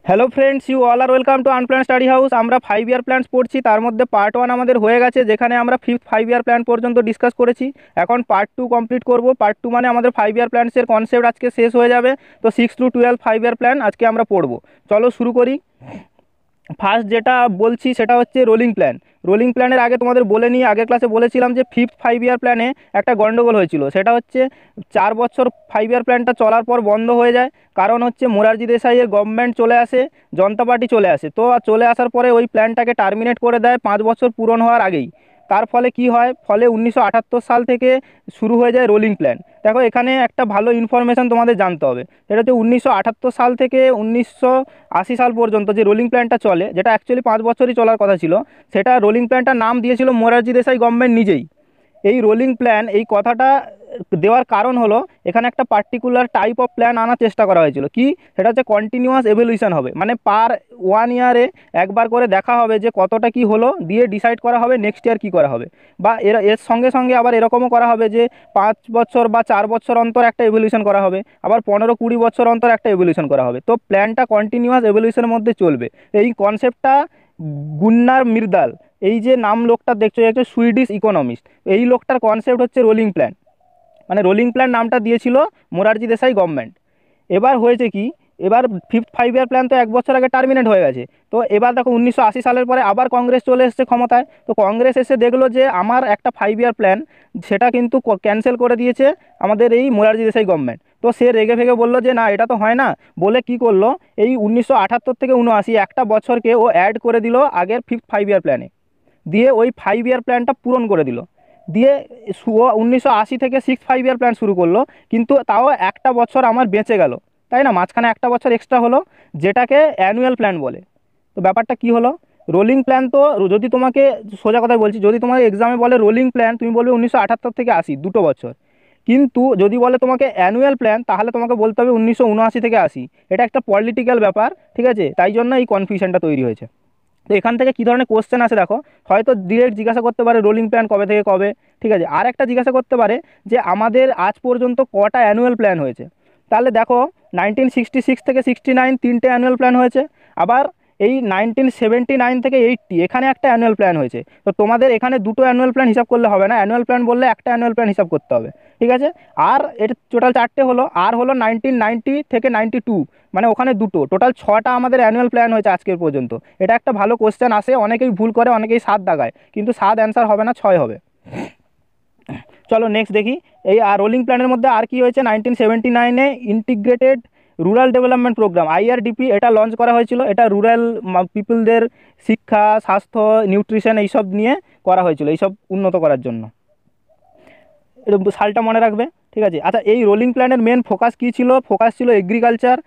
Hello friends, you all are welcome to unplan study house. আমরা 5 ইয়ার plans পড়ছি, তার মধ্যে পার্ট 1 আমাদের হয়ে গেছে, যেখানে আমরা ফিফথ 5 ইয়ার প্ল্যান পর্যন্ত ডিসকাস করেছি। এখন পার্ট 2 কমপ্লিট করব। পার্ট 2 মানে আমাদের 5 ইয়ার প্ল্যান্সের কনসেপ্ট আজকে শেষ হয়ে যাবে। তো 6 to 12 5 ইয়ার প্ল্যান আজকে আমরা পড়বো। চলো শুরু করি। ফার্স্ট যেটা বলছি সেটা হচ্ছে রোলিং প্ল্যান। রোলিং প্ল্যানের আগে তোমাদের বলে নিই, আগের ক্লাসে বলেছিলাম যে ফিফথ 5 ইয়ার প্ল্যানে একটা গন্ডগোল হয়েছিল। সেটা হচ্ছে 4 বছর 5 ইয়ার প্ল্যানটা চলার পর বন্ধ হয়ে যায়। কারণ হচ্ছে মোরারজি দেশাইয়ের গভর্নমেন্ট চলে আসে, জনতা পার্টি চলে আসে। তো চলে আসার পরে ওই প্ল্যানটাকে টার্মিনেট করে দেয় 5 বছর পূরণ হওয়ার আগেই। তার ফলে কি হয়, ফলে 1978 সাল থেকে শুরু হয়ে যায় রোলিং প্ল্যান। দেখো এখানে একটা ভালো ইনফরমেশান তোমাদের জানতে হবে। সেটা হচ্ছে 1978 সাল থেকে 1980 সাল পর্যন্ত যে রোলিং প্ল্যানটা চলে, যেটা অ্যাকচুয়ালি 5 বছরই চলার কথা ছিল, সেটা রোলিং প্ল্যানটার নাম দিয়েছিল মোরারজি দেশাই গভর্নমেন্ট নিজেই। এই রোলিং প্ল্যান এই কথাটা দেওয়ার কারণ হলো, এখানে একটা পার্টিকুলার টাইপ অফ প্ল্যান আনার চেষ্টা করা হয়েছিল। কি সেটা হচ্ছে কন্টিনিউয়াস এভলিউশন হবে, মানে পার 1 ইয়ারে একবার করে দেখা হবে যে কতটা কি হলো, দিয়ে ডিসাইড করা হবে নেক্সট ইয়ার কী করা হবে। বা এর সঙ্গে সঙ্গে আবার এরকমও করা হবে যে 5 বছর বা 4 বছর অন্তর একটা এভলিউশন করা হবে, আবার 15-20 বছর অন্তর একটা এভলিউশন করা হবে। তো প্ল্যানটা কন্টিনিউয়াস এভলিউশনের মধ্যে চলবে। এই কনসেপ্টটা গুন্নার মির্দাল, এই যে নাম লোকটা দেখছো, একটা সুইডিশ ইকোনমিস্ট, এই লোকটার কনসেপ্ট হচ্ছে রোলিং প্ল্যান। মানে রোলিং প্ল্যান নামটা দিয়েছিল মোরারজি দেশাই গভর্নমেন্ট। এবার হয়েছে কি, এবার ফিফথ 5 ইয়ার প্ল্যান তো 1 বছর আগে টার্মিনেট হয়ে গেছে। তো এবার দেখো 1980 সালের পরে আবার কংগ্রেস চলে এসেছে ক্ষমতায়। তো কংগ্রেস এসে দেখলো যে আমার একটা 5 ইয়ার প্ল্যান, সেটা কিন্তু ক্যান্সেল করে দিয়েছে আমাদের এই মোরারজি দেশাই গভর্নমেন্ট। তো সে রেগে ফেগে বললো যে না, এটা তো হয় না। বলে কি করলো, এই 1978 থেকে 79 একটা বছরকে ও অ্যাড করে দিল আগের ফিফথ 5 ইয়ার প্ল্যানে, দিয়ে ওই 5 ইয়ার প্ল্যানটা পূরণ করে দিল। দিয়ে 1980 থেকে 5 ইয়ার প্ল্যান শুরু করলো, কিন্তু তাও একটা বছর আমার বেঁচে গেল, তাই না? মাঝখানে একটা বছর এক্সট্রা হলো, যেটাকে অ্যানুয়াল প্ল্যান বলে। তো ব্যাপারটা কি হলো, রোলিং প্ল্যান তো, যদি তোমাকে সোজা কথায় বলছি, যদি তোমার এক্সামে বলে রোলিং প্ল্যান, তুমি বলবে 1978 থেকে 80 দুটো বছর। কিন্তু যদি বলে তোমাকে অ্যানুয়াল প্ল্যান, তাহলে তোমাকে বলতে হবে 1979 থেকে 80। এটা একটা পলিটিক্যাল ব্যাপার, ঠিক আছে? তাই জন্য এই কনফিউশনটা তৈরি হয়েছে। তো এখান থেকে কী ধরনের কোশ্চেন আসে দেখো, হয়তো ডিরেক্ট জিজ্ঞাসা করতে পারে রোলিং প্ল্যান কবে থেকে কবে, ঠিক আছে? আর একটা জিজ্ঞাসা করতে পারে যে আমাদের আজ পর্যন্ত কটা অ্যানুয়াল প্ল্যান হয়েছে। তাহলে দেখো 1966 থেকে 69 তিনটে অ্যানুয়াল প্ল্যান হয়েছে। আবার এই 1979 থেকে 80 এখানে একটা অ্যানুয়াল প্ল্যান হয়েছে। তো তোমাদের এখানে দুটো অ্যানুয়াল প্ল্যান হিসাব করলে হবে না, অ্যানুয়াল প্ল্যান বললে একটা অ্যানুয়াল প্ল্যান হিসাব করতে হবে, ঠিক আছে? আর এটা টোটাল চারটে হলো, আর হলো 1990 থেকে 92, মানে ওখানে দুটো, টোটাল 6টা আমাদের অ্যানুয়াল প্ল্যান হয়েছে আজকের পর্যন্ত। এটা একটা ভালো কোশ্চেন আসে, অনেকেই ভুল করে, অনেকেই 7 দাগায়, কিন্তু 7 অ্যান্সার হবে না, 6 হবে। চলো নেক্সট দেখি। এই আর রোলিং প্ল্যানের মধ্যে আর কি হয়েছে, 1979-এ integrated rural development programme IRDP এটা লঞ্চ করা হয়েছিল। এটা রুরাল পিপলদের শিক্ষা, স্বাস্থ্য, নিউট্রিশন এইসব নিয়ে করা হয়েছিল, এইসব উন্নত করার জন্য। এটা সালটা মনে রাখবে, ঠিক আছে? আচ্ছা, এই রোলিং প্ল্যানের মেন ফোকাস কী ছিল? ফোকাস ছিল agriculture,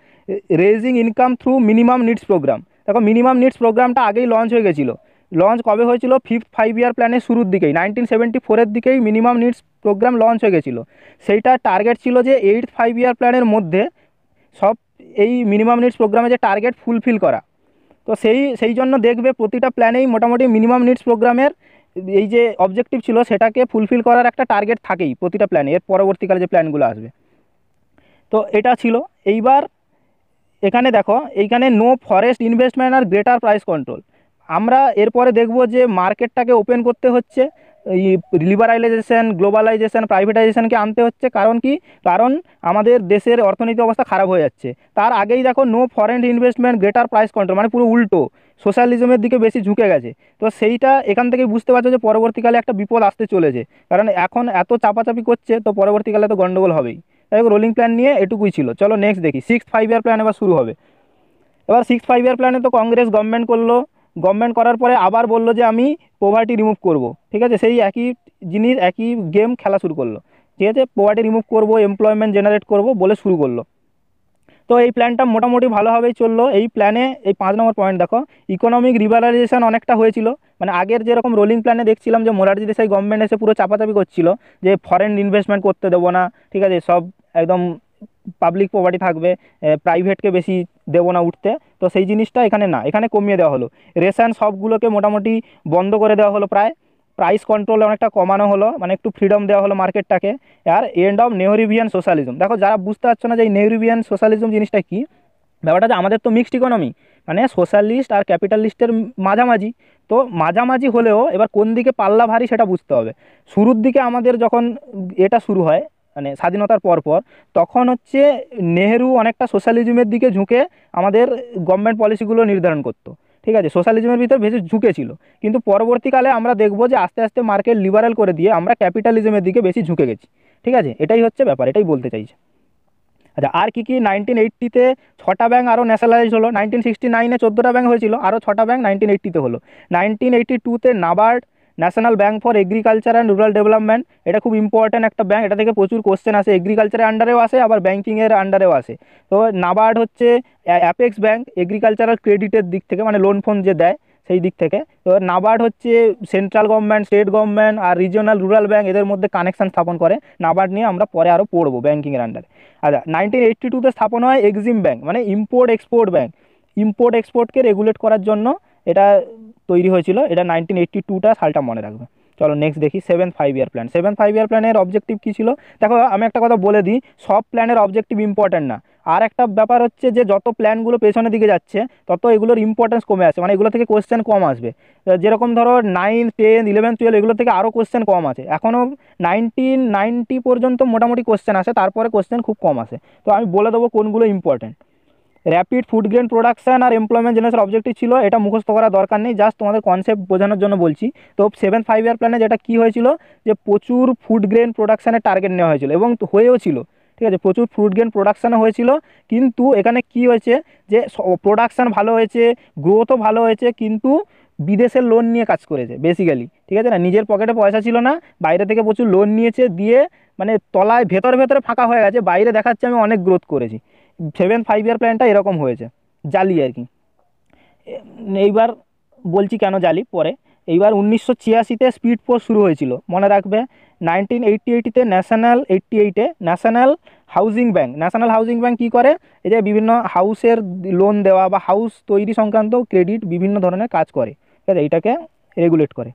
raising income through minimum needs programme. দেখো মিনিমাম নিডস প্রোগ্রামটা আগেই লঞ্চ হয়ে গেছিলো। লঞ্চ কবে হয়েছিল? ফিফথ 5 ইয়ার প্ল্যানের শুরুর দিকেই, 1974-এর দিকেই মিনিমাম নিডস প্রোগ্রাম লঞ্চ হয়ে গেছিলো। সেইটা টার্গেট ছিল যে এইট 5 ইয়ার প্ল্যানের মধ্যে সব এই মিনিমাম নিডস প্রোগ্রামে যে টার্গেট ফুলফিল করা। তো সেই জন্য দেখবে প্রতিটা প্ল্যানেই মোটামুটি মিনিমাম নিডস প্রোগ্রামের এই যে অবজেক্টিভ ছিল, সেটাকে ফুলফিল করার একটা টার্গেট থাকেই প্রতিটা প্ল্যানে, এর পরবর্তীকালে যে প্ল্যানগুলো আসবে। তো এটা ছিল। এইবার এখানে দেখো, এইখানে নো ফরেস্ট ইনভেস্টমেন্ট আর গ্রেটার প্রাইস কন্ট্রোল। আমরা এরপরে দেখব যে মার্কেটটাকে ওপেন করতে হচ্ছে, এই লিবারালাইজেশন, গ্লোবালাইজেশন, প্রাইভেটাইজেশনকে আনতে হচ্ছে। কারণ কি? কারণ আমাদের দেশের অর্থনৈতিক অবস্থা খারাপ হয়ে যাচ্ছে। তার আগেই দেখো no foreign investment greater price control, মানে পুরো উল্টো, সোশ্যালিজমের দিকে বেশি ঝুঁকে গেছে। তো সেইটা এখান থেকে বুঝতে পারছো যে পরবর্তীকালে একটা বিপদ আসতে চলেছে, কারণ এখন এত চাপাচাপি করছে, তো পরবর্তীকালে তো গন্ডগোল হবেই। তাই রোলিং প্ল্যান নিয়ে এটুকুই ছিল। চলো নেক্সট দেখি, 6 5 ইয়ার প্ল্যান এবার শুরু হবে। এবার 6 5 ইয়ার প্ল্যানে তো কংগ্রেস গভর্নমেন্ট করলো। গভর্নমেন্ট করার পরে আবার বললো যে আমি পোভার্টি রিমুভ করব, ঠিক আছে? সেই একই জিনিস, একই গেম খেলা শুরু করলো, ঠিক আছে? পোভার্টি রিমুভ করব, এমপ্লয়মেন্ট জেনারেট করব বলে শুরু করলো। তো এই প্ল্যানটা মোটামুটি ভালোভাবেই চললো। এই প্ল্যানে এই 5 নম্বর পয়েন্ট দেখো, ইকোনমিক লিবারালাইজেশন অনেকটা হয়েছিল। মানে আগের যেরকম রোলিং প্ল্যানে দেখছিলাম যে মোরারজি দেশাই গভর্নমেন্ট এসে পুরো চাপাচাপি করছিল যে ফরেন ইনভেস্টমেন্ট করতে দেবো না, ঠিক আছে? সব একদম পাবলিক প্রপার্টি থাকবে, প্রাইভেটকে বেশি দেবো না উঠতে। তো সেই জিনিসটা এখানে না, এখানে কমিয়ে দেওয়া হলো। রেশন সবগুলোকে মোটামুটি বন্ধ করে দেওয়া হলো প্রায়। প্রাইস কন্ট্রোল অনেকটা কমানো হলো, মানে একটু ফ্রিডম দেওয়া হলো মার্কেটটাকে। আর এন্ড অফ নেহরুভিয়ান সোশ্যালিজম। দেখো যারা বুঝতে পারছো না যে এই নেহরুভিয়ান সোশ্যালিজম জিনিসটা কী, ব্যাপারটা যে আমাদের তো মিক্সড ইকোনমি, মানে সোশ্যালিস্ট আর ক্যাপিটালিস্টের মাঝামাঝি। তো মাঝামাঝি হলেও এবার কোন দিকে পাল্লা ভারী সেটা বুঝতে হবে। শুরুর দিকে আমাদের যখন এটা শুরু হয়, মানে স্বাধীনতার পর তখন হচ্ছে নেহেরু অনেকটা সোশ্যালিজমের দিকে ঝুঁকে আমাদের গভর্নমেন্ট পলিসিগুলো নির্ধারণ করতো। ঠিক আছে, সোশ্যালিজমের ভিতর বেশি ঝুঁকেছিল। কিন্তু পরবর্তীকালে আমরা দেখব যে আস্তে আস্তে মার্কেট লিবারাল করে দিয়ে আমরা ক্যাপিটালিজমের দিকে বেশি ঝুঁকে গেছি। ঠিক আছে, এটাই হচ্ছে ব্যাপার, এটাই বলতে চাইছে। আচ্ছা, আর কি কি 1980-তে 6টা ব্যাংক আরও ন্যাশনালাইজ হলো, 1969-এ 14টা ব্যাংক হয়েছিল, আরও 6টা ব্যাংক 1980-তে হলো। 1982-তে NABARD, national bank for agriculture and rural development, এটা খুব ইম্পর্ট্যান্ট একটা ব্যাংক, এটা থেকে প্রচুর কোশ্চেন আসে, এগ্রিকালচারের আন্ডারেও আসে আবার ব্যাংকিংয়ের আন্ডারেও আসে। তো নাবার্ড হচ্ছে অ্যাপেক্স ব্যাংক এগ্রিকালচারাল ক্রেডিটের দিক থেকে, মানে লোন ফোন যে দেয় সেই দিক থেকে। তো নাবার্ড হচ্ছে সেন্ট্রাল গভর্নমেন্ট, স্টেট গভর্নমেন্ট আর রিজিওনাল রুরাল ব্যাংক এদের মধ্যে কানেকশন স্থাপন করে। নাবার্ড নিয়ে আমরা পরে আরও পড়বো ব্যাংকিংয়ের আন্ডারে। আচ্ছা, 1982-তে স্থাপন হয় এক্সিম ব্যাংক, মানে ইম্পোর্ট এক্সপোর্ট ব্যাংক, ইম্পোর্ট এক্সপোর্টকে রেগুলেট করার জন্য এটা তৈরি হয়েছিল। এটা 1982টা সালটা মনে রাখবে। চলো নেক্সট দেখি 7th 5 year plan. 7th 5 year প্ল্যানের অবজেক্টিভ কী ছিল? দেখো আমি একটা কথা বলে দিই, সব প্ল্যানের অবজেক্টিভ ইম্পর্ট্যান্ট না। আর একটা ব্যাপার হচ্ছে যে যত প্ল্যানগুলো পেছনের দিকে যাচ্ছে তত এগুলোর ইম্পর্টেন্স কমে আসছে, মানে এগুলো থেকে কোশ্চেন কম আসবে। যেরকম ধরো 9, 10, 11, 12 এগুলো থেকে আরও কোশ্চেন কম আছে। এখনও 1990 পর্যন্ত মোটামুটি কোশ্চেন আসে, তারপরে কোশ্চেন খুব কম আসে। তো আমি বলে দেবো কোনগুলো important. Rapid food grain production আর এমপ্লয়মেন্ট জেনারেশন অবজেক্টিভ ছিল, এটা মুখস্থ করার দরকার নেই, জাস্ট তোমাদের কনসেপ্ট বোঝানোর জন্য বলছি। তো 7th 5 year প্ল্যানে যেটা কী হয়েছিল, যে প্রচুর ফুড গ্রেন প্রোডাকশানের টার্গেট নেওয়া হয়েছিল এবং হয়েও ছিল। ঠিক আছে, প্রচুর ফুড গ্রেন প্রোডাকশানও হয়েছিল, কিন্তু এখানে কি হয়েছে যে প্রোডাকশান ভালো হয়েছে, গ্রোথও ভালো হয়েছে, কিন্তু বিদেশের লোন নিয়ে কাজ করেছে বেসিক্যালি। ঠিক আছে না, নিজের পকেটে পয়সা ছিল না, বাইরে থেকে প্রচুর লোন নিয়েছে, দিয়ে মানে তলায় ভেতরে ভেতরে ফাঁকা হয়ে গেছে, বাইরে দেখাচ্ছে আমি অনেক গ্রোথ করেছি। 7th 5 year প্ল্যানটা এরকম হয়েছে, জালি আর কি। এইবার বলছি কেন জালি পরে। এইবার 1986-তে স্পিড পোস্ট শুরু হয়েছিল, মনে রাখবে। 1988-তে national housing bank. National housing bank কী করে? এই যে বিভিন্ন হাউসের লোন দেওয়া বা হাউস তৈরি সংক্রান্ত ক্রেডিট বিভিন্ন ধরনের কাজ করে, ঠিক আছে, এইটাকে রেগুলেট করে।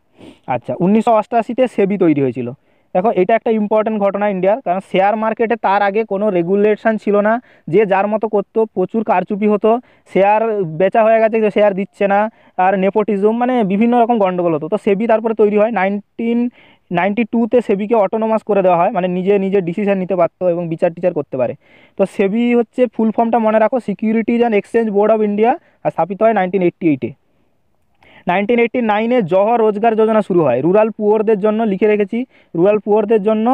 আচ্ছা, 1988-তে সেবি তৈরি হয়েছিল। দেখো এটা একটা ইম্পর্টেন্ট ঘটনা ইন্ডিয়ার, কারণ শেয়ার মার্কেটে তার আগে কোনো রেগুলেশন ছিল না, যে যার মতো করতো, প্রচুর কারচুপি হতো, শেয়ার বেচা হয়ে গেছে শেয়ার দিচ্ছে না, আর নেপোটিজম, মানে বিভিন্ন রকম গন্ডগোল হতো। তো সেবি তারপরে তৈরি হয় 1992-তে। সেবিকে অটোনোমাস করে দেওয়া হয়, মানে নিজে নিজে ডিসিশন নিতে পারতো এবং বিচার টিচার করতে পারে। তো সেবি হচ্ছে ফুল ফর্মটা মনে রাখো, securities and exchange board of India, আর স্থাপিত হয় 1988-এ। 1989-এ জওহর রোজগার যোজনা শুরু হয় রুরাল পুয়ারদের জন্য, লিখে রেখেছি, রুরাল পুয়ারদের জন্য,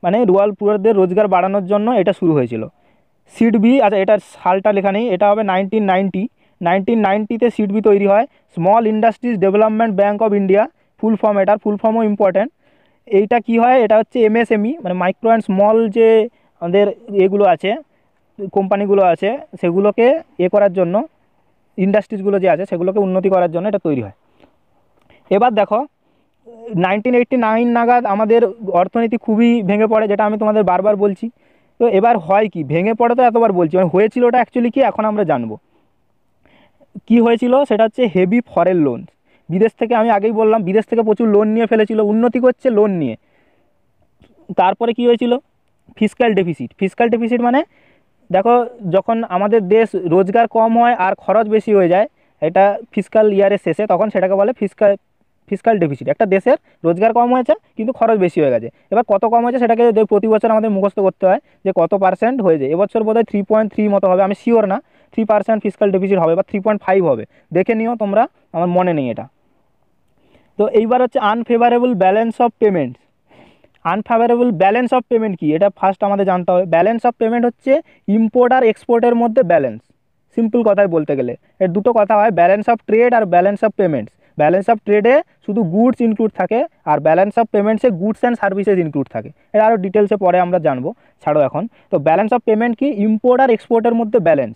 মানে রুরাল পুয়ারদের রোজগার বাড়ানোর জন্য এটা শুরু হয়েছিল। সিডবি, আচ্ছা এটার সালটা লেখা নেই, এটা হবে 1990। 1990-তে সিডবি তৈরি হয়, small industries development bank of India full form, এটার ফুল ফর্মও ইম্পর্ট্যান্ট। এইটা কি হয়, এটা হচ্ছে এমএসএমই, মানে মাইক্রো অ্যান্ড স্মল, যে আমাদের এগুলো আছে, কোম্পানিগুলো আছে, সেগুলোকে করার জন্য, ইন্ডাস্ট্রিজগুলো যে আছে সেগুলোকে উন্নতি করার জন্য এটা তৈরি হয়। এবার দেখো 1989 নাগাদ আমাদের অর্থনীতি খুবই ভেঙে পড়ে, যেটা আমি তোমাদের বারবার বলছি। তো এবার হয় কি, ভেঙে পড়ে তো এতবার বলছি, মানে হয়েছিল ওটা অ্যাকচুয়ালি কি, এখন আমরা জানবো কি হয়েছিল। সেটা হচ্ছে হেভি ফরেন লোন, বিদেশ থেকে, আমি আগেই বললাম বিদেশ থেকে প্রচুর লোন নিয়ে ফেলেছিল, উন্নতি করছে লোন নিয়ে। তারপরে কি হয়েছিল, ফিসক্যাল ডেফিসিট। ফিসক্যাল ডেফিসিট মানে দেখো, যখন আমাদের দেশ রোজগার কম হয় আর খরচ বেশি হয়ে যায়, এটা ফিসক্যাল ইয়ারের শেষে, তখন সেটাকে বলে ফিসক্যাল ডেফিসিট। একটা দেশের রোজগার কম হয়েছে কিন্তু খরচ বেশি হয়ে গেছে, এবার কত কম হয়েছে সেটাকে প্রতি বছর আমাদের মুখস্থ করতে হয়, যে কত পার্সেন্ট হয়ে যায়। এবছর বোধহয় 3.3 মতো হবে, আমি শিওর না, 3% ফিসক্যাল ডেফিসিট হবে বা 3.5 হবে, দেখে নিও তোমরা, আমার মনে নেই এটা। তো এইবার হচ্ছে unfavourable balance of payments. Unfavourable balance of payment কি, এটা ফার্স্ট আমাদের জানতে হবে। ব্যালেন্স অফ পেমেন্ট হচ্ছে ইম্পোর্ট আর এক্সপোর্টের মধ্যে ব্যালেন্স, সিম্পল কথায় বলতে গেলে এর দুটো কথা হয়, ব্যালেন্স অফ ট্রেড আর balance of payments. Balance of ট্রেডে শুধু গুডস ইনক্লুড থাকে, আর ব্যালেন্স অফ পেমেন্টসে গুডস অ্যান্ড সার্ভিসেস ইনক্লুড থাকে। এটা আরও ডিটেলসে পরে আমরা জানবো, ছাড়ো এখন। তো ব্যালেন্স অফ পেমেন্ট কি, ইম্পোর্ট আর এক্সপোর্টের মধ্যে ব্যালেন্স।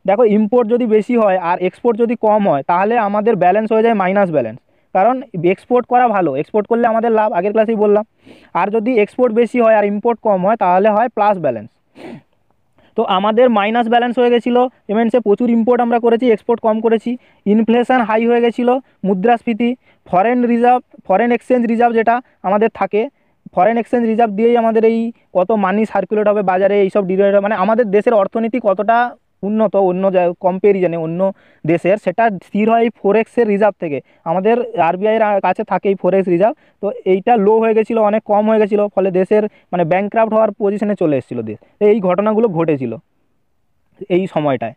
দেখো ইম্পোর্ট যদি বেশি হয় আর এক্সপোর্ট যদি কম হয়, তাহলে আমাদের ব্যালেন্স হয়ে যায় মাইনাস ব্যালেন্স, কারণ এক্সপোর্ট করা ভালো, এক্সপোর্ট করলে আমাদের লাভ, আগের ক্লাসেই বললাম। আর যদি এক্সপোর্ট বেশি হয় আর ইম্পোর্ট কম হয়, তাহলে হয় প্লাস ব্যালেন্স। তো আমাদের মাইনাস ব্যালেন্স হয়ে গেছিলো, পেমেন্টসে প্রচুর ইম্পোর্ট আমরা করেছি, এক্সপোর্ট কম করেছি। ইনফ্লেশন হাই হয়ে গেছিলো, মুদ্রাস্ফীতি, ফরেন এক্সচেঞ্জ রিজার্ভ যেটা আমাদের থাকে, ফরেন এক্সচেঞ্জ রিজার্ভ দিয়েই আমাদের এই কত মানি সার্কুলেট হবে বাজারে, এইসব ডিরেক্ট, মানে আমাদের দেশের অর্থনীতি কতটা উন্নত অন্য কম্পেরিজনে অন্য দেশের, সেটা স্থির হয় এই ফরেক্সের রিজার্ভ থেকে। আমাদের আরবিআইয়ের কাছে থাকে এই ফরেক্স রিজার্ভ, তো এইটা লো হয়ে গেছিলো, অনেক কম হয়ে গেছিলো, ফলে দেশের মানে ব্যাংক্রাফ্ট হওয়ার পজিশনে চলে এসেছিলো দেশ। তো এই ঘটনাগুলো ঘটেছিল এই সময়টায়।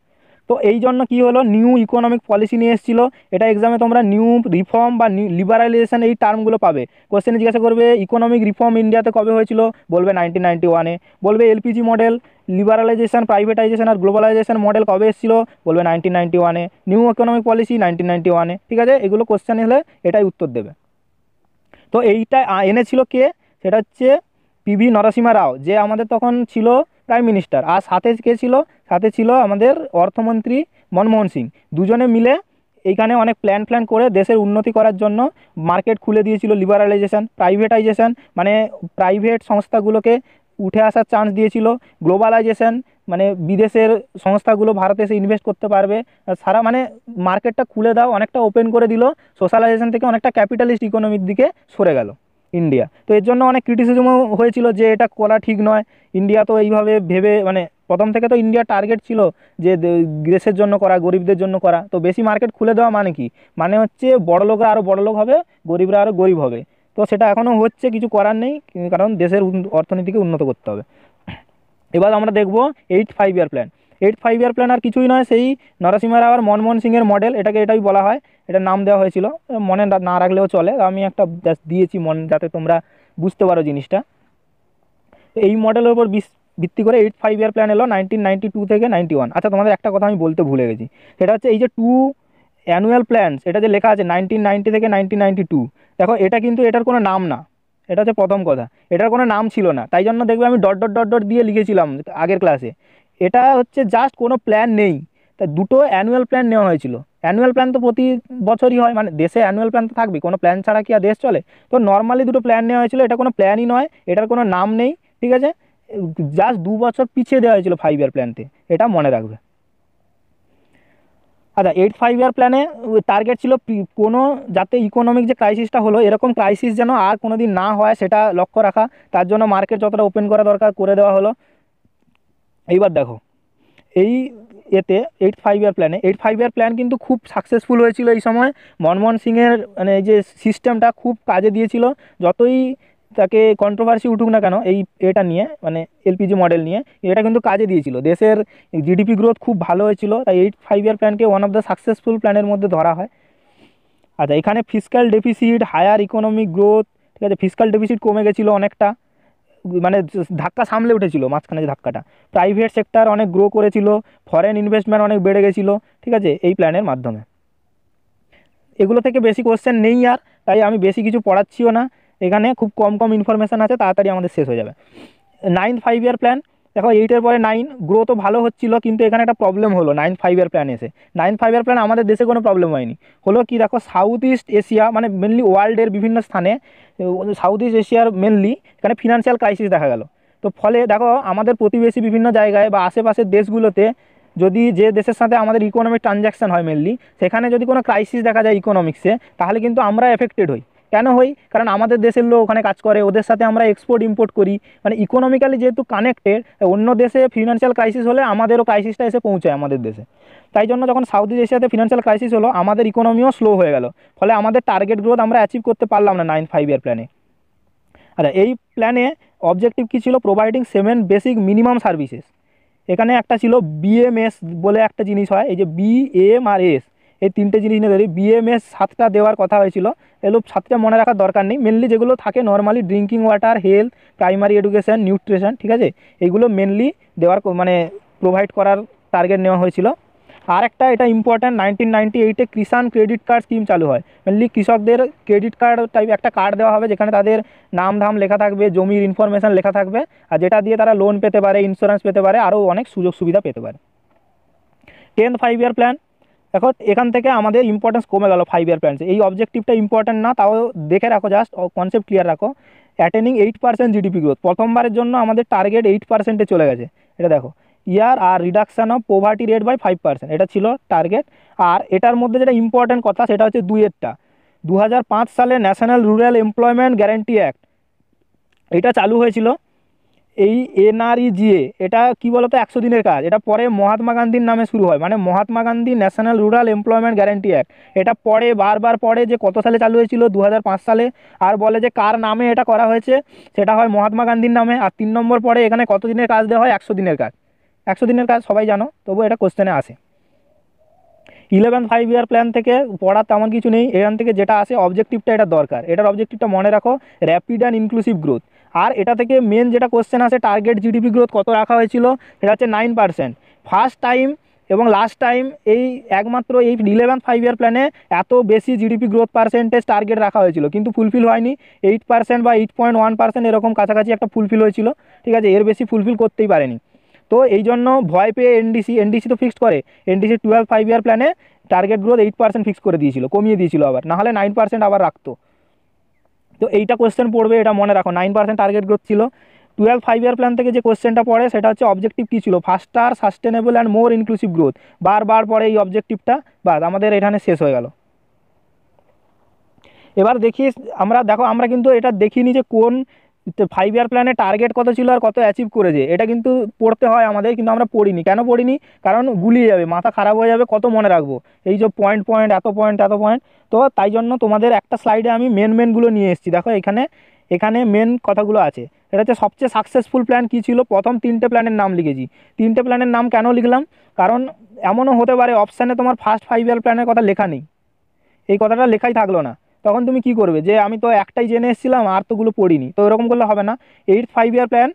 তো এই জন্য কী হলো, নিউ ইকোনমিক পলিসি নিয়ে এসেছিলো। এটা এক্সামে তোমরা নিউ রিফর্ম বা নিউ লিবারালাইজেশন এই টার্মগুলো পাবে। কোশ্চেনে জিজ্ঞাসা করবে ইকোনমিক রিফর্ম ইন্ডিয়াতে কবে হয়েছিল, বলবে 1991-এ। বলবে এলপিজি মডেল, লিবারালাইজেশন, প্রাইভেটাইজেশন আর গ্লোবালাইজেশন মডেল কবে এসেছিল, বলবে 1991-এ। নিউ ইকোনমিক পলিসি 1991-এ। ঠিক আছে, এগুলো কোশ্চেন হলে এটাই উত্তর দেবে। তো এইটা এনেছিল কে, সেটা হচ্ছে পিভি নরসিমহা রাও, যে আমাদের তখন ছিল প্রাইম মিনিস্টার। আর সাথে কে ছিল, সাথে ছিল আমাদের অর্থমন্ত্রী মনমোহন সিং। দুজনে মিলে এইখানে অনেক প্ল্যান করে দেশের উন্নতি করার জন্য মার্কেট খুলে দিয়েছিল, লিবারালাইজেশন, প্রাইভেটাইজেশন মানে প্রাইভেট সংস্থাগুলোকে উঠে আসার চান্স দিয়েছিল, গ্লোবালাইজেশন মানে বিদেশের সংস্থাগুলো ভারতে এসে ইনভেস্ট করতে পারবে, সারা মানে মার্কেটটা খুলে দাও, অনেকটা ওপেন করে দিল। সোশ্যালাইজেশন থেকে অনেকটা ক্যাপিটালিস্ট ইকোনমির দিকে সরে গেল ইন্ডিয়া। তো এর জন্য অনেক ক্রিটিসিজমও হয়েছিল যে এটা করা ঠিক নয়। ইন্ডিয়া তো এইভাবে ভেবে মানে প্রথম থেকে তো ইন্ডিয়ার টার্গেট ছিল যে দেশের জন্য করা, গরিবদের জন্য করা। তো বেশি মার্কেট খুলে দেওয়া মানে কি, মানে হচ্ছে বড়লোকরা আরও বড়লোক হবে, গরিবরা আরও গরিব হবে। তো সেটা এখনও হচ্ছে, কিছু করার নেই, কারণ দেশের অর্থনীতিকে উন্নত করতে হবে। এবার আমরা দেখব 8-5 ইয়ার প্ল্যান। 8-5 ইয়ার প্ল্যান আর কিছুই নয়, সেই নরসিমহা রাও আর মনমোহন সিংয়ের মডেল, এটাই বলা হয়, এটার নাম দেওয়া হয়েছিল। মনে না রাখলেও চলে, আমি একটা জাস্ট দিয়েছি যাতে তোমরা বুঝতে পারো জিনিসটা। এই মডেলের উপর ভিত্তি করে 8-5 ইয়ার প্ল্যান এলো 1992 থেকে 91। আচ্ছা, তোমাদের একটা কথা আমি বলতে ভুলে গেছি, সেটা হচ্ছে এই যে 2 অ্যানুয়াল প্ল্যানস, এটা যে লেখা আছে 1990 থেকে 1992, দেখো এটা কিন্তু এটার কোনো নাম না। এটা হচ্ছে প্রথম কথা, এটার কোনো নাম ছিল না, তাই জন্য দেখবে আমি ডট ডট ডট ডট দিয়ে লিখেছিলাম আগের ক্লাসে। এটা হচ্ছে জাস্ট কোনো প্ল্যান নেই, তাই দুটো অ্যানুয়াল প্ল্যান নেওয়া হয়েছিল। অ্যানুয়াল প্ল্যান তো প্রতি বছরই হয়, মানে দেশে অ্যানুয়াল প্ল্যান তো থাকবে, কোনো প্ল্যান ছাড়া কি আর দেশ চলে? তো নর্মালি দুটো প্ল্যান নেওয়া হয়েছিল, এটা কোনো প্ল্যানই নয়, এটার কোনো নাম নেই। ঠিক আছে, জাস্ট 2 বছর পিছিয়ে দেওয়া হয়েছিল 5 ইয়ার প্ল্যানতে, এটা মনে রাখবে। আচ্ছা, 8-5 ইয়ার প্ল্যানে টার্গেট ছিল কোনো যাতে ইকোনমিক যে ক্রাইসিসটা হলো, এরকম ক্রাইসিস যেন আর কোনো দিন না হয় সেটা লক্ষ্য রাখা। তার জন্য মার্কেট যতটা ওপেন করা দরকার করে দেওয়া হলো। এইবার দেখো এই 8-5 ইয়ার প্ল্যানে, 8-5 ইয়ার প্ল্যান কিন্তু খুব সাকসেসফুল হয়েছিল এই সময়। মনমোহন সিংয়ের মানে এই যে সিস্টেমটা খুব কাজে দিয়েছিল। যতই তাকে কন্ট্রোভার্সি উঠুক না কেন এটা নিয়ে, মানে এলপিজি মডেল নিয়ে, এটা কিন্তু কাজে দিয়েছিল। দেশের জিডিপি গ্রোথ খুব ভালো হয়েছিল, তাই 8-5 ইয়ার প্ল্যানকে ওয়ান অফ দ্য সাকসেসফুল প্ল্যানের মধ্যে ধরা হয়। আচ্ছা, এখানে fiscal deficit, higher economic growth, ঠিক আছে, ফিসক্যাল ডেফিসিট কমে গেছিলো অনেকটা, মানে ধাক্কা সামলে উঠেছিল মাঝখানে যে ধাক্কাটা। প্রাইভেট সেক্টর অনেক গ্রো করেছিল, ফরেন ইনভেস্টমেন্ট অনেক বেড়ে গেছিলো, ঠিক আছে, এই প্ল্যানের মাধ্যমে। এগুলো থেকে বেশি কোশ্চেন নেই আর, তাই আমি বেশি কিছু পড়াচ্ছিও না। এখানে খুব কম ইনফরমেশান আছে, তাড়াতাড়ি আমাদের শেষ হয়ে যাবে। 9-5 ইয়ার প্ল্যান, দেখো 8-এর পরে 9 গ্রোথও ভালো হচ্ছিলো, কিন্তু এখানে একটা প্রবলেম হলো 9-5 ইয়ার প্ল্যান এসে। 9-5 ইয়ার প্ল্যান আমাদের দেশে কোনো প্রবলেম হয়নি, হলো কি দেখো, সাউথ ইস্ট এশিয়া মানে মেনলি ওয়ার্ল্ডের বিভিন্ন স্থানে, সাউথ ইস্ট এশিয়ার মেনলি এখানে ফিনান্সিয়াল ক্রাইসিস দেখা গেল। তো ফলে দেখো আমাদের প্রতিবেশী বিভিন্ন জায়গায় বা আশেপাশের দেশগুলোতে যদি যে দেশের সাথে আমাদের ইকোনমিক ট্রানজ্যাকশান হয় মেনলি, সেখানে যদি কোনো ক্রাইসিস দেখা যায় ইকোনমিক্সে, তাহলে কিন্তু আমরা এফেক্টেড হই। কেন হই? কারণ আমাদের দেশের লোক ওখানে কাজ করে, ওদের সাথে আমরা এক্সপোর্ট ইম্পোর্ট করি, মানে ইকোনমিক্যালি যেহেতু কানেক্টেড, অন্য দেশে ফিনান্সিয়াল ক্রাইসিস হলে আমাদেরও ক্রাইসিসটা এসে পৌঁছায় আমাদের দেশে। তাই জন্য যখন সাউথ ইস্ট এশিয়াতে ফিনান্সিয়াল ক্রাইসিস হলো, আমাদের ইকোনমিও স্লো হয়ে গেল, ফলে আমাদের টার্গেট গ্রোথ আমরা অ্যাচিভ করতে পারলাম না 9-5 ইয়ার প্ল্যানে। আচ্ছা, এই প্ল্যানে অবজেক্টিভ কী ছিল? Providing 7 basic minimum services. এখানে একটা ছিল বিএমএস বলে একটা জিনিস হয়, এই যে বিএম আর এস, এই 3টে জিনিস নিয়ে ধরি। বিএমএস 7টা দেওয়ার কথা হয়েছিল, এগুলো 7টা মনে রাখার দরকার নেই, মেনলি যেগুলো থাকে normally drinking water, health, primary education, nutrition, ঠিক আছে, এইগুলো মেনলি দেওয়ার মানে প্রোভাইড করার টার্গেট নেওয়া হয়েছিল। আর একটা এটা ইম্পর্ট্যান্ট, 1998-এ কিষাণ ক্রেডিট কার্ড স্কিম চালু হয়। মেনলি কৃষকদের ক্রেডিট কার্ড টাইপ একটা কার্ড দেওয়া হবে, যেখানে তাদের নাম ধাম লেখা থাকবে, জমির ইনফরমেশান লেখা থাকবে, আর যেটা দিয়ে তারা লোন পেতে পারে, ইন্স্যুরেন্স পেতে পারে, আরও অনেক সুযোগ সুবিধা পেতে পারে। 10th 5 ইয়ার প্ল্যান, দেখো এখান থেকে আমাদের ইম্পর্টেন্স কমে গেল 5 ইয়ার প্ল্যান। এই অবজেক্টিভটা ইম্পর্ট্যান্ট না, তাও দেখে রাখো, জাস্ট কনসেপ্ট ক্লিয়ার রাখো। অ্যাটেনিং 8% জিডিপি গ্রোথ, প্রথমবারের জন্য আমাদের টার্গেট 8%-এ চলে গেছে, এটা দেখো। ইয়ার আর reduction of poverty rate by 5%, এটা ছিল টার্গেট। আর এটার মধ্যে যেটা ইম্পর্ট্যান্ট কথা, সেটা হচ্ছে 2-এরটা। 2005 সালে national rural employment guarantee act, এটা চালু হয়েছিল। এই NREGA এটা কি বলতো 100 দিনের কাজ। এটা পরে মহাত্মা গান্ধীর নামে শুরু হয়, মানে Mahatma Gandhi national rural employment guarantee act. এটা পরে বারবার পরে যে কত সালে চালু হয়েছিল, 2005 সালে। আর বলে যে কার নামে এটা করা হয়েছে, সেটা হয় মহাত্মা গান্ধীর নামে। আর 3 নম্বর পরে এখানে কত দিনের কাজ দেওয়া হয়, 100 দিনের কাজ। 100 দিনের কাজ সবাই জানো, তবু এটা কোশ্চেনে আসে। 11th 5 ইয়ার প্ল্যান থেকে পড়ার তেমন কিছু নেই, এখান থেকে যেটা আসে অবজেক্টিভটা এটা দরকার, এটার অবজেক্টিভটা মনে রাখো, র্যাপিড অ্যান্ড ইনক্লুসিভ গ্রোথ। আর এটা থেকে মেন যেটা কোশ্চেন আসে, টার্গেট জিডিপি গ্রোথ কত রাখা হয়েছিল, সেটা হচ্ছে 9%। ফার্স্ট টাইম এবং লাস্ট টাইম এই একমাত্র এই 11th 5 ইয়ার প্ল্যানে এত বেশি জিডিপি গ্রোথ পার্সেন্টেজ টার্গেট রাখা হয়েছিল, কিন্তু ফুলফিল হয়নি। 8% বা 8.1% এরকম কাছাকাছি একটা ফুলফিল হয়েছিল, ঠিক আছে, এর বেশি ফুলফিল করতেই পারেনি। তো এই জন্য ভয় পেয়ে এনডিসি তো ফিক্সড করে, এনডিসি 12th 5 ইয়ার প্ল্যানে টার্গেট গ্রোথ 8% ফিক্স করে দিয়েছিল, কমিয়ে দিয়েছিল আবার, নাহলে 9% আবার রাখতো। তো এইটা কোশ্চেন পড়বে, এটা মনে রাখো, 9% টার্গেট গ্রোথ ছিল। 12th 5 ইয়ার প্ল্যান থেকে যে কোশ্চেনটা পড়ে সেটা হচ্ছে অবজেক্টিভ কী ছিল, ফাস্টার, sustainable and more inclusive growth. বারবার পরে এই অবজেক্টিভটা, বাদ আমাদের এখানে শেষ হয়ে গেল। এবার দেখি আমরা, দেখো আমরা কিন্তু এটা দেখিনি যে কোন 5 ইয়ার প্ল্যানে টার্গেট কত ছিল আর কত অ্যাচিভ করেছে, এটা কিন্তু পড়তে হয় আমাদের, কিন্তু আমরা পড়িনি। কেন পড়িনি? কারণ গুলিয়ে যাবে, মাথা খারাপ হয়ে যাবে, কত মনে রাখবো এই যে পয়েন্ট পয়েন্ট এত পয়েন্ট এত পয়েন্ট। তো তাই জন্য তোমাদের একটা স্লাইডে আমি মেনগুলো নিয়ে এসেছি। দেখো এখানে এখানে মেন কথাগুলো আছে। এটা হচ্ছে সবচেয়ে সাকসেসফুল প্ল্যান কী ছিল, প্রথম 3টে প্ল্যানের নাম লিখেছি। 3টে প্ল্যানের নাম কেন লিখলাম, কারণ এমনও হতে পারে অপশানে তোমার ফার্স্ট 5 ইয়ার প্ল্যানের কথা লেখা নেই, এই কথাটা লেখাই থাকলো না, তখন তুমি কি করবে, যে আমি তো একটাই জেনে এসেছিলাম আর তোগুলো পড়িনি। তো এরকম করলে হবে না। 8th 5 ইয়ার প্ল্যান,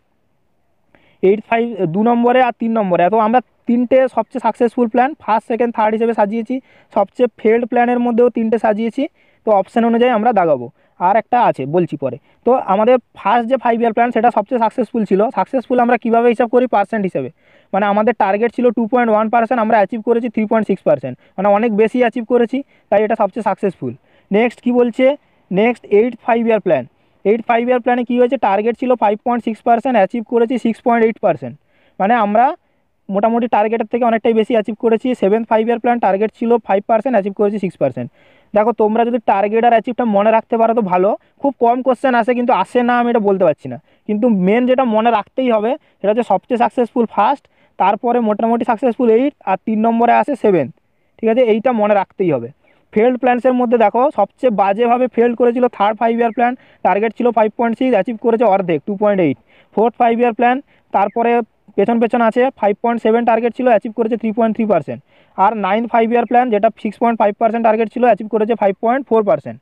2 নম্বরে আর 3 নম্বরে, এত আমরা 3টে সবচেয়ে successful plan first second third হিসেবে সাজিয়েছি। সবচেয়ে ফেল্ড প্ল্যানের মধ্যেও 3টে সাজিয়েছি। তো অপশান অনুযায়ী আমরা দাগাবো। আর একটা আছে বলছি পরে। তো আমাদের ফার্স্ট যে 5 ইয়ার প্ল্যান সেটা সবচেয়ে সাকসেসফুল ছিল। সাকসেসফুল আমরা কীভাবে হিসাব করি, পার্সেন্ট হিসেবে, মানে আমাদের টার্গেট ছিল 2.1%, আমরা অ্যাচিভ করেছি 3.6%, মানে অনেক বেশি অ্যাচিভ করেছি, তাই এটা সবচেয়ে সাকসেসফুল। নেক্সট কি বলছে, next 8th 5 year plan. 8th 5 ইয়ার প্ল্যানে কী হয়েছে, টার্গেট ছিল 5.6%, অ্যাচিভ করেছি 6.8%, মানে আমরা মোটামুটি টার্গেটের থেকে অনেকটাই বেশি অ্যাচিভ করেছি। 7th 5 ইয়ার প্ল্যান টার্গেট ছিল 5%, অ্যাচিভ করেছি 6%। দেখো তোমরা যদি টার্গেট আর অ্যাচিভটা মনে রাখতে পারো তো ভালো। খুব কম কোশ্চেন আসে, কিন্তু আসে না আমি এটা বলতে পারছি না, কিন্তু মেন যেটা মনে রাখতেই হবে সেটা হচ্ছে সবচেয়ে সাকসেসফুল ফার্স্ট, তারপরে মোটামুটি সাকসেসফুল 8, আর 3 নম্বরে আসে 7th, ঠিক আছে, এইটা মনে রাখতেই হবে। ফেল্ড প্ল্যান্সের মধ্যে দেখো সবচেয়ে বাজেভাবে ফেল্ড করেছিল থার্ড 5 ইয়ার প্ল্যান, টার্গেট ছিল 5.6, অ্যাচিভ করেছে অর্ধেক 2.8। 4th 5 ইয়ার প্ল্যান, তারপরে পেছন আছে 5.7 টার্গেট ছিল, অ্যাচিভ করেছে 3.3%। আর 9th 5 ইয়ার প্ল্যান, যেটা 6.5% টার্গেট ছিল, অ্যাচিভ করেছে 5.4%।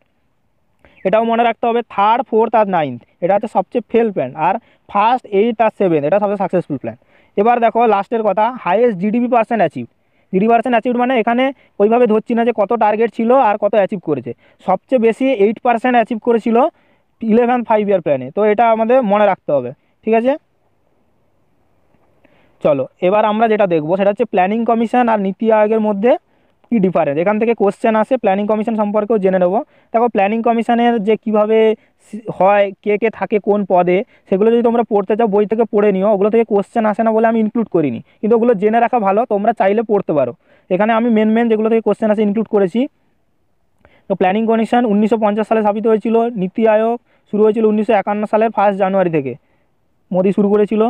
এটাও মনে রাখতে হবে, থার্ড 4th আর 9th এটা হচ্ছে সবচেয়ে ফেল প্ল্যান, আর ফার্স্ট 8 আর 7 এটা সবচেয়ে সাকসেসফুল প্ল্যান। এবার দেখো লাস্টের কথা, highest GDP percent achieve. GD percent achieve মানে এখানে ওইভাবে ধরছি না যে কত টার্গেট ছিল আর কত অ্যাচিভ করেছে, সবচেয়ে বেশি 8% অ্যাচিভ করেছিল 11th 5 ইয়ার প্ল্যানে। তো এটা আমাদের মনে রাখতে হবে, ঠিক আছে। চলো এবার আমরা যেটা দেখবো সেটা হচ্ছে প্ল্যানিং কমিশন আর নীতি আয়োগের মধ্যে কি ডিফারেন্স। এখান থেকে কোশ্চেন আসে, প্ল্যানিং কমিশন সম্পর্কেও জেনে নেবো। দেখো প্ল্যানিং কমিশনের যে কীভাবে হয়, কে কে থাকে কোন পদে, সেগুলো যদি তোমরা পড়তে চাও বই থেকে পড়ে নিও, ওগুলো থেকে কোশ্চেন আসে না বলে আমি ইনক্লুড করিনি, কিন্তু ওগুলো জেনে রাখা ভালো, তোমরা চাইলে পড়তে পারো। এখানে আমি মেন যেগুলো থেকে কোশ্চেন আসে ইনক্লুড করেছি। তো প্ল্যানিং কমিশন 1950 সালে স্থাপিত হয়েছিল। নীতি আয়োগ শুরু হয়েছিল 1951 সালের 1 জানুয়ারি থেকে, মোদি শুরু করেছিল।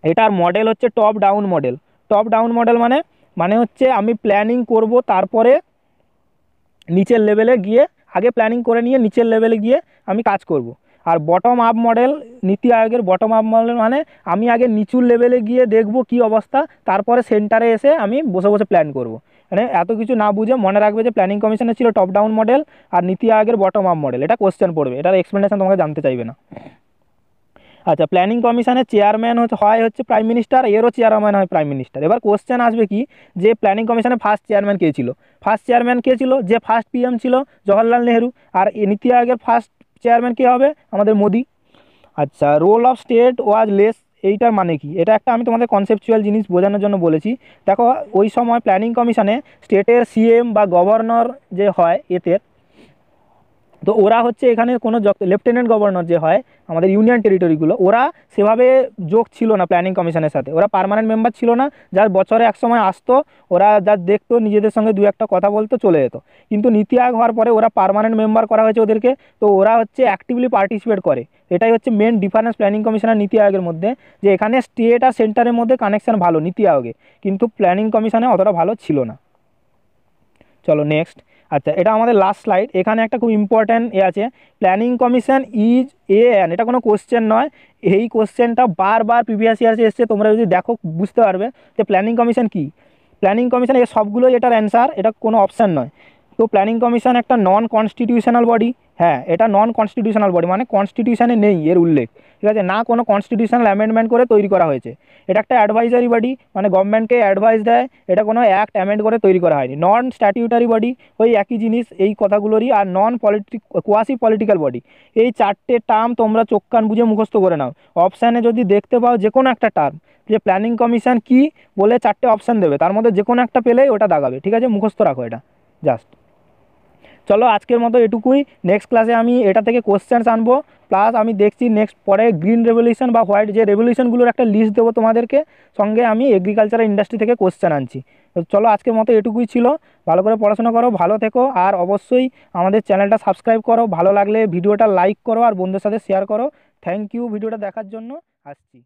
এটার মডেল হচ্ছে top down model. Top down model মানে হচ্ছে আমি প্ল্যানিং করব, তারপরে নিচের লেভেলে গিয়ে, আগে প্ল্যানিং করে নিয়ে নিচের লেভেলে গিয়ে আমি কাজ করব। আর বটম আপ মডেল, নীতি আয়োগের বটম আপ মডেল মানে আমি আগে নিচুর লেভেলে গিয়ে দেখব কি অবস্থা, তারপরে সেন্টারে এসে আমি বসে বসে প্ল্যান করব। মানে এত কিছু না বুঝে মনে রাখবে যে প্ল্যানিং কমিশনের ছিল টপ ডাউন মডেল আর নীতি আয়োগের বটম আপ মডেল। এটা কোশ্চেন পড়বে, এটার এক্সপ্লেনেশন তোমাকে জানতে চাইবে না। আচ্ছা, প্ল্যানিং কমিশনের চেয়ারম্যান হচ্ছে প্রাইম মিনিস্টার, এরও চেয়ারম্যান হয় প্রাইম মিনিস্টার। এবার কোশ্চেন আসবে কি, যে প্ল্যানিং কমিশনের ফার্স্ট চেয়ারম্যান কে ছিল, যে ফার্স্ট পিএম ছিল জওহরলাল নেহরু। আর নীতি আয়োগের ফার্স্ট চেয়ারম্যান কে হবে, আমাদের মোদি। আচ্ছা, role of state was less, এইটার মানে কি, এটা একটা আমি তোমাদের কনসেপচুয়াল জিনিস বোঝানোর জন্য বলেছি। দেখো ওই সময় প্ল্যানিং কমিশনে স্টেটের সিএম বা গভর্নর যে হয়, এতে তো ওরা হচ্ছে এখানে কোনো লেফটেন্যান্ট গভর্নর যে হয় আমাদের ইউনিয়ন টেরিটরিগুলো, ওরা সেভাবে যোগ ছিল না প্ল্যানিং কমিশনের সাথে, ওরা পার্মানেন্ট মেম্বার ছিল না, যার বছরে এক সময় আসতো, ওরা যা দেখতো নিজেদের সঙ্গে দু একটা কথা বলতো চলে যেত। কিন্তু নীতি আয়োগ হওয়ার পরে ওরা পার্মানেন্ট মেম্বার করা হয়েছে ওদেরকে, তো ওরা হচ্ছে অ্যাক্টিভলি পার্টিসিপেট করে। এটাই হচ্ছে মেন ডিফারেন্স প্ল্যানিং কমিশন আর নীতি আয়োগের মধ্যে, যে এখানে স্টেট আর সেন্টারের মধ্যে কানেকশন ভালো নীতি আয়োগে, কিন্তু প্ল্যানিং কমিশনে অতটা ভালো ছিল না। চলো নেক্সট। আচ্ছা, এটা আমাদের লাস্ট স্লাইড। এখানে একটা খুব ইম্পর্ট্যান্ট আছে, প্ল্যানিং কমিশন ইজ এন, এটা কোনো কোশ্চেন নয়, এই কোশ্চেনটা বারবার প্রিভিয়াস ইয়ার্সে এসছে, তোমরা যদি দেখো বুঝতে পারবে যে প্ল্যানিং কমিশন কী। প্ল্যানিং কমিশন এর সবগুলোই এটার অ্যান্সার, এটা কোনো অপশান নয়। তো প্ল্যানিং কমিশন একটা নন কনস্টিটিউশনাল বডি, হ্যাঁ এটা নন কনস্টিটিউশনাল বডি, মানে কনস্টিটিউশনে নেই এর উল্লেখ, ঠিক আছে, না কোনো কনস্টিটিউশনাল অ্যামেন্ডমেন্ট করে তৈরি করা হয়েছে। এটা একটা অ্যাডভাইজারি বডি, মানে গভর্নমেন্টকে অ্যাডভাইস দেয়, এটা কোনো অ্যাক্ট অ্যামেন্ড করে তৈরি করা হয়নি। নন স্ট্যাটিউটারি বডি, ওই একই জিনিস এই কথাগুলোরই। আর নন কোয়াসি পলিটিক্যাল বডি, এই চারটে টার্ম তোমরা চোখ কান বুঝে মুখস্থ করে নাও। অপশানে যদি দেখতে পাও যে কোনো একটা টার্ম, যে প্ল্যানিং কমিশন কি বলে চারটে অপশান দেবে, তার মধ্যে যে কোনো একটা পেলেই ওটা দাগাবে, ঠিক আছে, মুখস্থ রাখো এটা জাস্ট। চলো আজকের মতো এটুকুই, নেক্সট ক্লাসে আমি এটা থেকে কোশ্চেন্স আনবো, প্লাস আমি দেখছি নেক্সট পরে গ্রিন রেভলিউশন বা হোয়াইট যে রেভলিউশনগুলোর একটা লিস্ট দেবো তোমাদেরকে, সঙ্গে আমি এগ্রিকালচারাল ইন্ডাস্ট্রি থেকে কোশ্চেন আনছি। তো চলো আজকের মতো এটুকুই ছিল, ভালো করে পড়াশোনা করো, ভালো থেকো, আর অবশ্যই আমাদের চ্যানেলটা সাবস্ক্রাইব করো, ভালো লাগলে ভিডিওটা লাইক করো আর বন্ধুদের সাথে শেয়ার করো। থ্যাংক ইউ ভিডিওটা দেখার জন্য, আসছি।